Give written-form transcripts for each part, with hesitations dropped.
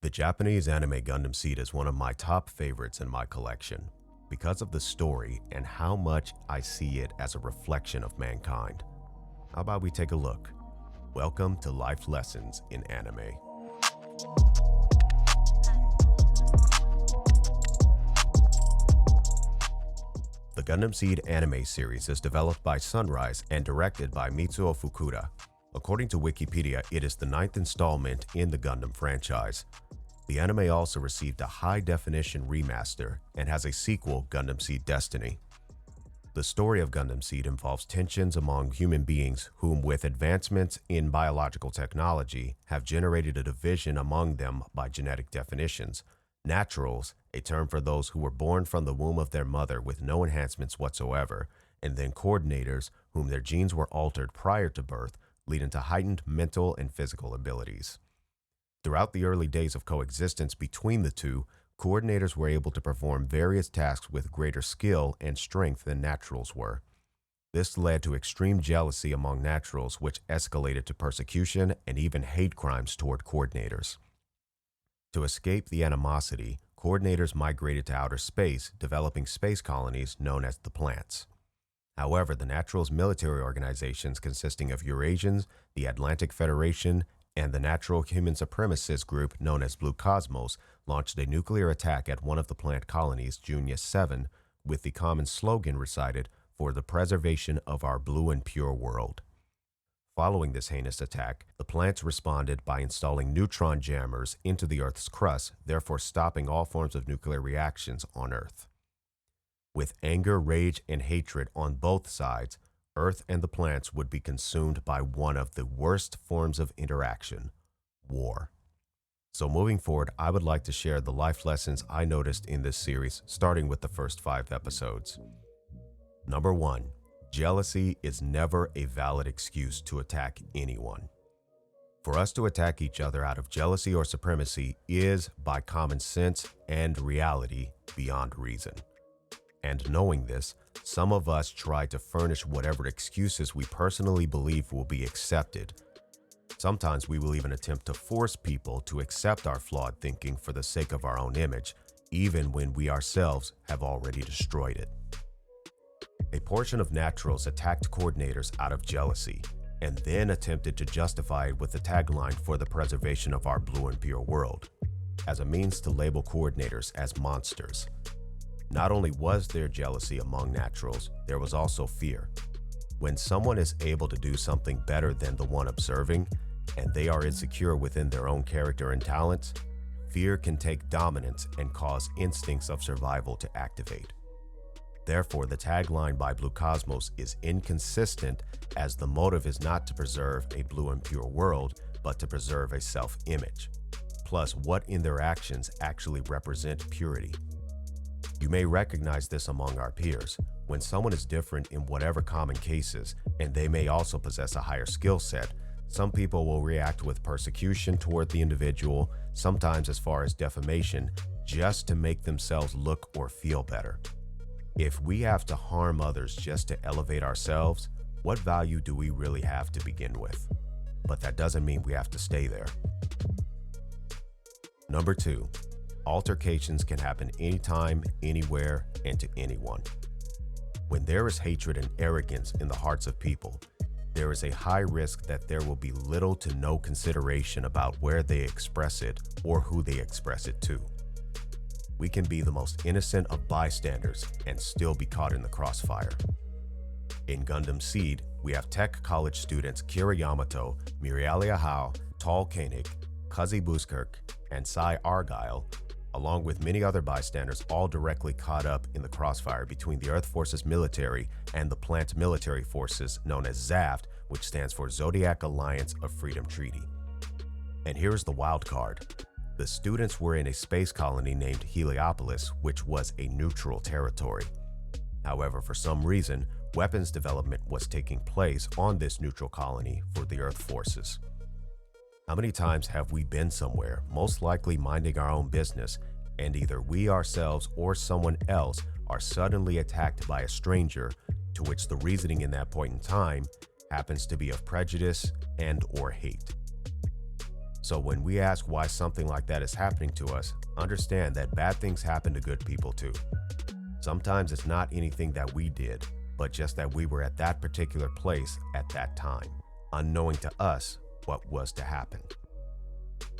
The Japanese anime Gundam Seed is one of my top favorites in my collection because of the story and how much I see it as a reflection of mankind. How about we take a look? Welcome to Life Lessons in Anime. The Gundam Seed anime series is developed by Sunrise and directed by Mitsuo Fukuda. According to Wikipedia, it is the 9th installment in the Gundam franchise. The anime also received a high-definition remaster and has a sequel, Gundam Seed Destiny. The story of Gundam Seed involves tensions among human beings whom, with advancements in biological technology, have generated a division among them by genetic definitions. Naturals, a term for those who were born from the womb of their mother with no enhancements whatsoever, and then coordinators, whom their genes were altered prior to birth, leading to heightened mental and physical abilities. Throughout the early days of coexistence between the two, coordinators were able to perform various tasks with greater skill and strength than naturals were. This led to extreme jealousy among naturals, which escalated to persecution and even hate crimes toward coordinators. To escape the animosity, coordinators migrated to outer space, developing space colonies known as the plants. However, the Naturals military organizations consisting of Eurasians, the Atlantic Federation, and the Natural Human Supremacist group known as Blue Cosmos launched a nuclear attack at one of the plant colonies, Junia 7, with the common slogan recited, "For the preservation of our blue and pure world." Following this heinous attack, the plants responded by installing neutron jammers into the Earth's crust, therefore stopping all forms of nuclear reactions on Earth. With anger, rage, and hatred on both sides, Earth and the plants would be consumed by one of the worst forms of interaction, war. So moving forward, I would like to share the life lessons I noticed in this series, starting with the first 5 episodes. Number 1. Jealousy is never a valid excuse to attack anyone. For us to attack each other out of jealousy or supremacy is, by common sense and reality, beyond reason. And knowing this, some of us try to furnish whatever excuses we personally believe will be accepted. Sometimes we will even attempt to force people to accept our flawed thinking for the sake of our own image, even when we ourselves have already destroyed it. A portion of naturals attacked coordinators out of jealousy, and then attempted to justify it with the tagline "For the preservation of our blue and pure world," as a means to label coordinators as monsters. Not only was there jealousy among naturals, there was also fear. When someone is able to do something better than the one observing, and they are insecure within their own character and talents, fear can take dominance and cause instincts of survival to activate. Therefore, the tagline by Blue Cosmos is inconsistent, as the motive is not to preserve a blue and pure world, but to preserve a self-image. Plus, what in their actions actually represent purity? You may recognize this among our peers. When someone is different in whatever common cases, and they may also possess a higher skill set, some people will react with persecution toward the individual, sometimes as far as defamation, just to make themselves look or feel better. If we have to harm others just to elevate ourselves, what value do we really have to begin with? But that doesn't mean we have to stay there. Number 2. Altercations can happen anytime, anywhere, and to anyone. When there is hatred and arrogance in the hearts of people, there is a high risk that there will be little to no consideration about where they express it or who they express it to. We can be the most innocent of bystanders and still be caught in the crossfire. In Gundam Seed, we have tech college students Kira Yamato, Mirialia Howe, Tal Koenig, Kazi Buskirk, and Sai Argyle, along with many other bystanders, all directly caught up in the crossfire between the Earth Forces military and the plant military forces known as ZAFT, which stands for Zodiac Alliance of Freedom Treaty. And here's the wild card. The students were in a space colony named Heliopolis, which was a neutral territory. However, for some reason, weapons development was taking place on this neutral colony for the Earth Forces. How many times have we been somewhere, most likely minding our own business, and either we ourselves or someone else are suddenly attacked by a stranger, to which the reasoning in that point in time happens to be of prejudice and or hate? So when we ask why something like that is happening to us, understand that bad things happen to good people too. Sometimes it's not anything that we did, but just that we were at that particular place at that time, unknowing to us what was to happen.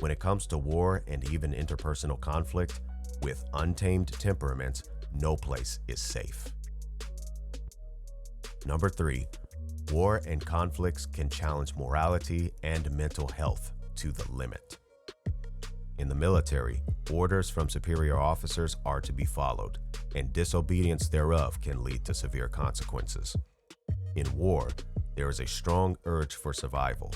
When it comes to war and even interpersonal conflict, with untamed temperaments, no place is safe. Number 3, war and conflicts can challenge morality and mental health to the limit. In the military, orders from superior officers are to be followed, and disobedience thereof can lead to severe consequences. In war, there is a strong urge for survival,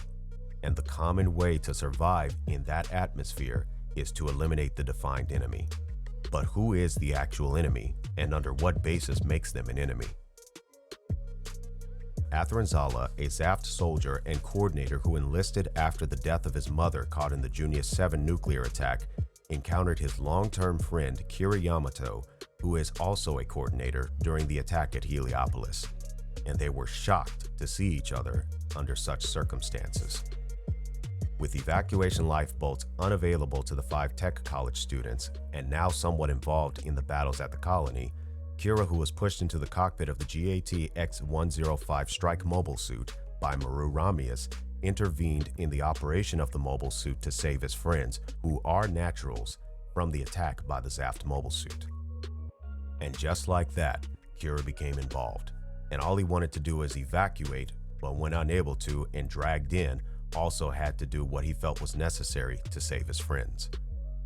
and the common way to survive in that atmosphere is to eliminate the defined enemy. But who is the actual enemy, and under what basis makes them an enemy? Atherin Zala, a Zaft soldier and coordinator who enlisted after the death of his mother caught in the Junius 7 nuclear attack, encountered his long-term friend Kira Yamato, who is also a coordinator, during the attack at Heliopolis, and they were shocked to see each other under such circumstances. With evacuation lifeboats unavailable to the 5 tech college students and now somewhat involved in the battles at the colony, Kira, who was pushed into the cockpit of the GAT-X-105 strike mobile suit by Maru Ramius, intervened in the operation of the mobile suit to save his friends, who are naturals, from the attack by the Zaft mobile suit. And just like that, Kira became involved, and all he wanted to do was evacuate, but when unable to and dragged in, also had to do what he felt was necessary to save his friends.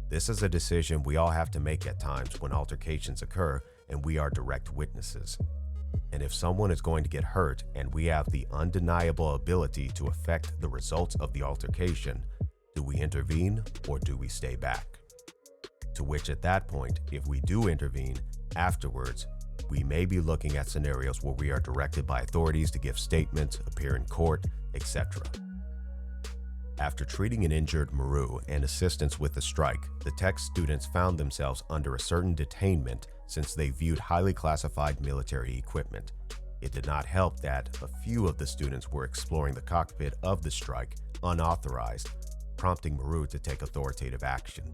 This is a decision we all have to make at times when altercations occur and we are direct witnesses. And if someone is going to get hurt and we have the undeniable ability to affect the results of the altercation, do we intervene or do we stay back? To which at that point, if we do intervene, afterwards, we may be looking at scenarios where we are directed by authorities to give statements, appear in court, etc. After treating an injured Maru and assistance with the strike, the tech students found themselves under a certain detainment since they viewed highly classified military equipment. It did not help that a few of the students were exploring the cockpit of the strike unauthorized, prompting Maru to take authoritative action.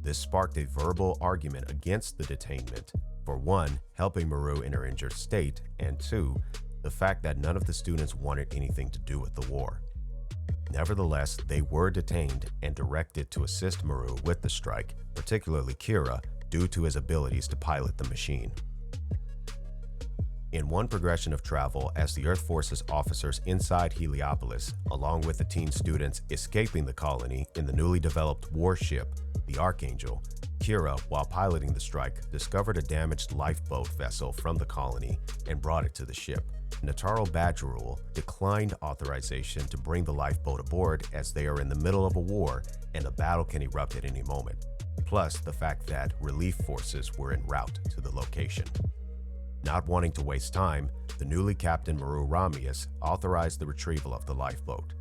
This sparked a verbal argument against the detainment, for one, helping Maru in her injured state, and two, the fact that none of the students wanted anything to do with the war. Nevertheless, they were detained and directed to assist Maru with the strike, particularly Kira, due to his abilities to pilot the machine. In one progression of travel, as the Earth Force's officers inside Heliopolis, along with the teen students escaping the colony in the newly developed warship, the Archangel, Kira, while piloting the strike, discovered a damaged lifeboat vessel from the colony and brought it to the ship. Nataro Badgerul declined authorization to bring the lifeboat aboard as they are in the middle of a war and a battle can erupt at any moment, plus the fact that relief forces were en route to the location. Not wanting to waste time, the newly captained Maru Ramius authorized the retrieval of the lifeboat.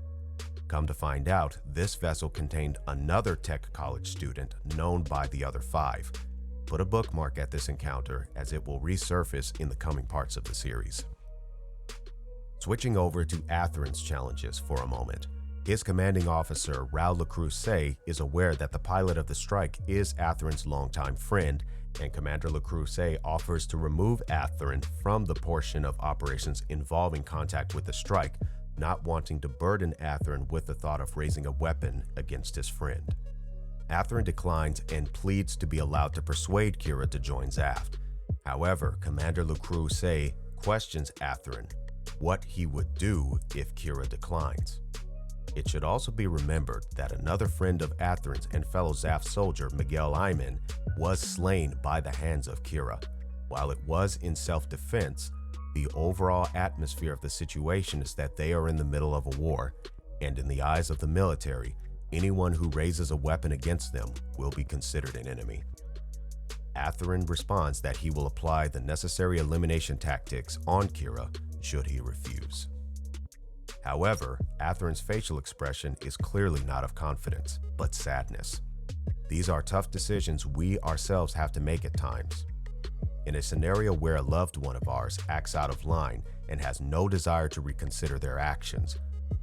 Come to find out, this vessel contained another tech college student known by the other 5. Put a bookmark at this encounter as it will resurface in the coming parts of the series. Switching over to Atherin's challenges for a moment, his commanding officer, Raul LeCreuset, is aware that the pilot of the strike is Atherin's longtime friend, and Commander LeCreuset offers to remove Atherin from the portion of operations involving contact with the strike, not wanting to burden Atherin with the thought of raising a weapon against his friend. Atherin declines and pleads to be allowed to persuade Kira to join Zaft. However, Commander LeCreuset questions Atherin what he would do if Kira declines. It should also be remembered that another friend of Atherin's and fellow Zaft soldier, Miguel Ayman, was slain by the hands of Kira. While it was in self-defense, the overall atmosphere of the situation is that they are in the middle of a war, and in the eyes of the military, anyone who raises a weapon against them will be considered an enemy. Atherin responds that he will apply the necessary elimination tactics on Kira should he refuse. However, Atherin's facial expression is clearly not of confidence, but sadness. These are tough decisions we ourselves have to make at times. In a scenario where a loved one of ours acts out of line and has no desire to reconsider their actions,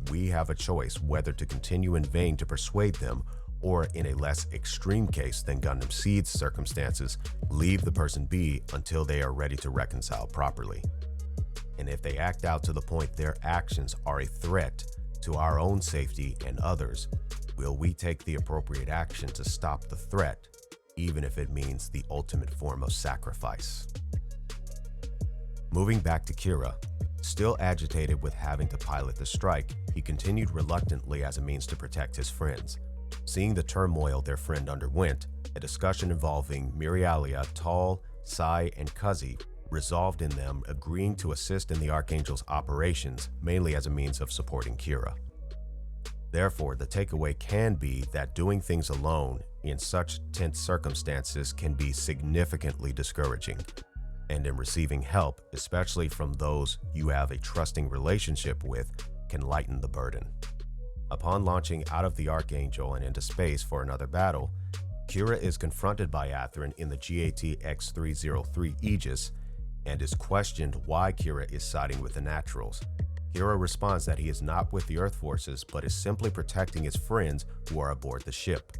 We have a choice whether to continue in vain to persuade them, or in a less extreme case than Gundam Seed's circumstances, leave the person be until they are ready to reconcile properly. And if they act out to the point their actions are a threat to our own safety and others, will we take the appropriate action to stop the threat, even if it means the ultimate form of sacrifice? Moving back to Kira, still agitated with having to pilot the strike, he continued reluctantly as a means to protect his friends. Seeing the turmoil their friend underwent, a discussion involving Mirialia, Tal, Sai, and Kazi resolved in them agreeing to assist in the Archangel's operations, mainly as a means of supporting Kira. Therefore, the takeaway can be that doing things alone in such tense circumstances can be significantly discouraging, and in receiving help, especially from those you have a trusting relationship with, can lighten the burden. Upon launching out of the Archangel and into space for another battle, Kira is confronted by Athrun in the GAT-X303 Aegis and is questioned why Kira is siding with the Naturals. Kira responds that he is not with the Earth forces but is simply protecting his friends who are aboard the ship.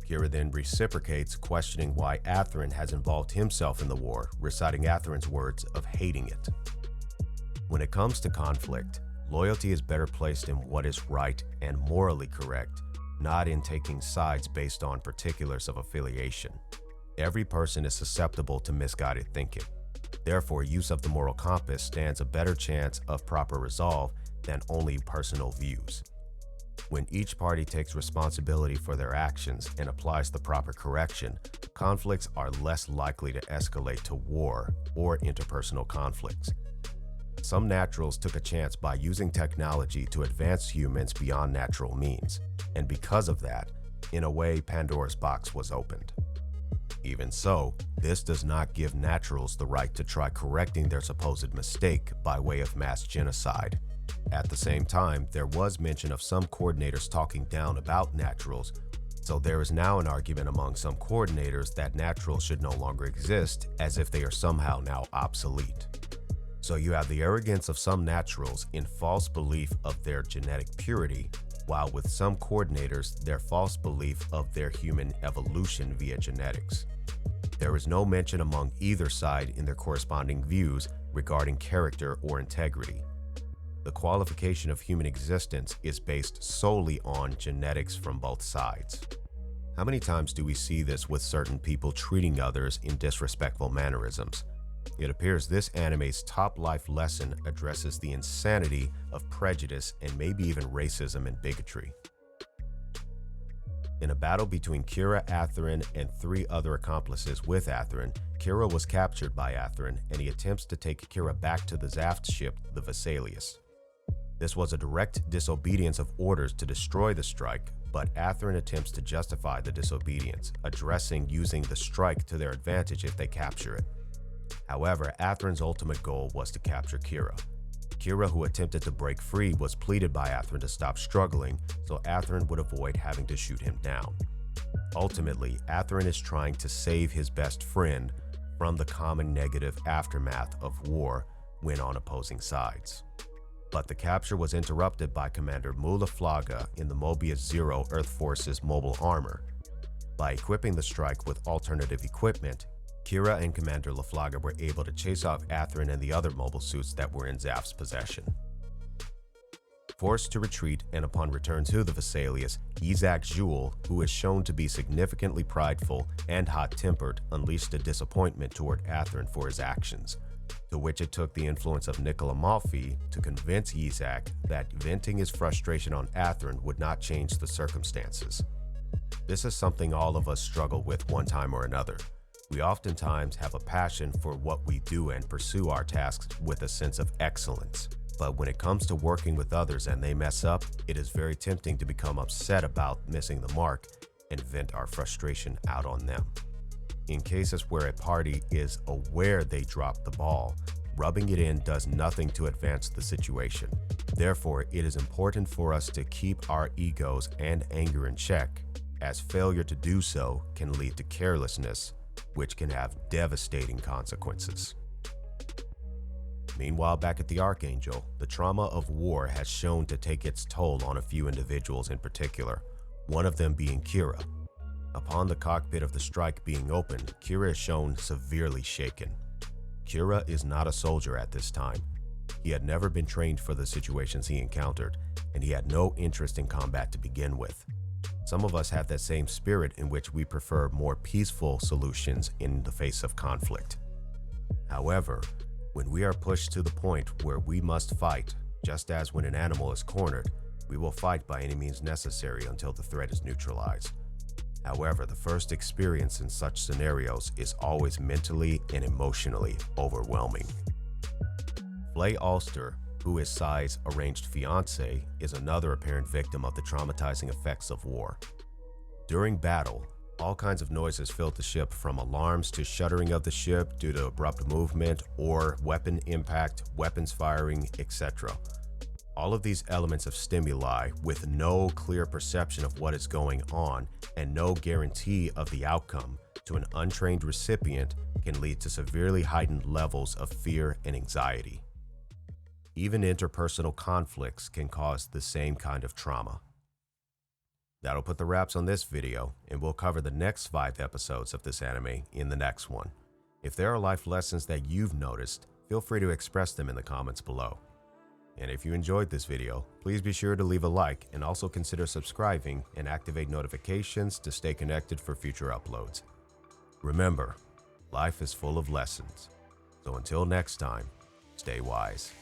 Kira then reciprocates, questioning why Athrun has involved himself in the war, reciting Athrun's words of hating it. When it comes to conflict, loyalty is better placed in what is right and morally correct, not in taking sides based on particulars of affiliation. Every person is susceptible to misguided thinking. Therefore, use of the moral compass stands a better chance of proper resolve than only personal views. When each party takes responsibility for their actions and applies the proper correction, conflicts are less likely to escalate to war or interpersonal conflicts. Some Naturals took a chance by using technology to advance humans beyond natural means, and because of that, in a way, Pandora's box was opened. Even so, this does not give Naturals the right to try correcting their supposed mistake by way of mass genocide. At the same time, there was mention of some coordinators talking down about Naturals, so there is now an argument among some coordinators that Naturals should no longer exist, as if they are somehow now obsolete. So you have the arrogance of some Naturals in false belief of their genetic purity, while with some coordinators, their false belief of their human evolution via genetics. There is no mention among either side in their corresponding views regarding character or integrity. The qualification of human existence is based solely on genetics from both sides. How many times do we see this with certain people treating others in disrespectful mannerisms? It appears this anime's top life lesson addresses the insanity of prejudice and maybe even racism and bigotry. In a battle between Kira, Athrun, and 3 other accomplices with Athrun, Kira was captured by Athrun and he attempts to take Kira back to the Zaft ship, the Vesalius. This was a direct disobedience of orders to destroy the strike, but Athrun attempts to justify the disobedience, addressing using the strike to their advantage if they capture it. However, Athrun's ultimate goal was to capture Kira. Kira, who attempted to break free, was pleaded by Athrun to stop struggling, so Athrun would avoid having to shoot him down. Ultimately, Athrun is trying to save his best friend from the common negative aftermath of war when on opposing sides. But the capture was interrupted by Commander Mula Flaga in the Mobius Zero Earth Force's mobile armor. By equipping the strike with alternative equipment, Kira and Commander LaFlaga were able to chase off Athrun and the other mobile suits that were in Zaft's possession. Forced to retreat and upon return to the Vesalius, Isaac Joule, who is shown to be significantly prideful and hot-tempered, unleashed a disappointment toward Athrun for his actions, to which it took the influence of Nicola Malfi to convince Isaac that venting his frustration on Athrun would not change the circumstances. This is something all of us struggle with one time or another. We oftentimes have a passion for what we do and pursue our tasks with a sense of excellence. But when it comes to working with others and they mess up, it is very tempting to become upset about missing the mark and vent our frustration out on them. In cases where a party is aware they dropped the ball, rubbing it in does nothing to advance the situation. Therefore, it is important for us to keep our egos and anger in check, as failure to do so can lead to carelessness, which can have devastating consequences. Meanwhile, back at the Archangel, the trauma of war has shown to take its toll on a few individuals in particular, one of them being Kira. Upon the cockpit of the strike being opened, Kira is shown severely shaken. Kira is not a soldier at this time. He had never been trained for the situations he encountered, and he had no interest in combat to begin with. Some of us have that same spirit in which we prefer more peaceful solutions in the face of conflict. However, when we are pushed to the point where we must fight, just as when an animal is cornered, we will fight by any means necessary until the threat is neutralized. However, the first experience in such scenarios is always mentally and emotionally overwhelming. Flay Ulster, who is Sai's arranged fiancé, is another apparent victim of the traumatizing effects of war. During battle, all kinds of noises filled the ship, from alarms to shuddering of the ship due to abrupt movement or weapon impact, weapons firing, etc. All of these elements of stimuli, with no clear perception of what is going on and no guarantee of the outcome to an untrained recipient, can lead to severely heightened levels of fear and anxiety. Even interpersonal conflicts can cause the same kind of trauma. That'll put the wraps on this video, and we'll cover the next 5 episodes of this anime in the next one. If there are life lessons that you've noticed, feel free to express them in the comments below. And if you enjoyed this video, please be sure to leave a like and also consider subscribing and activate notifications to stay connected for future uploads. Remember, life is full of lessons. So until next time, stay wise.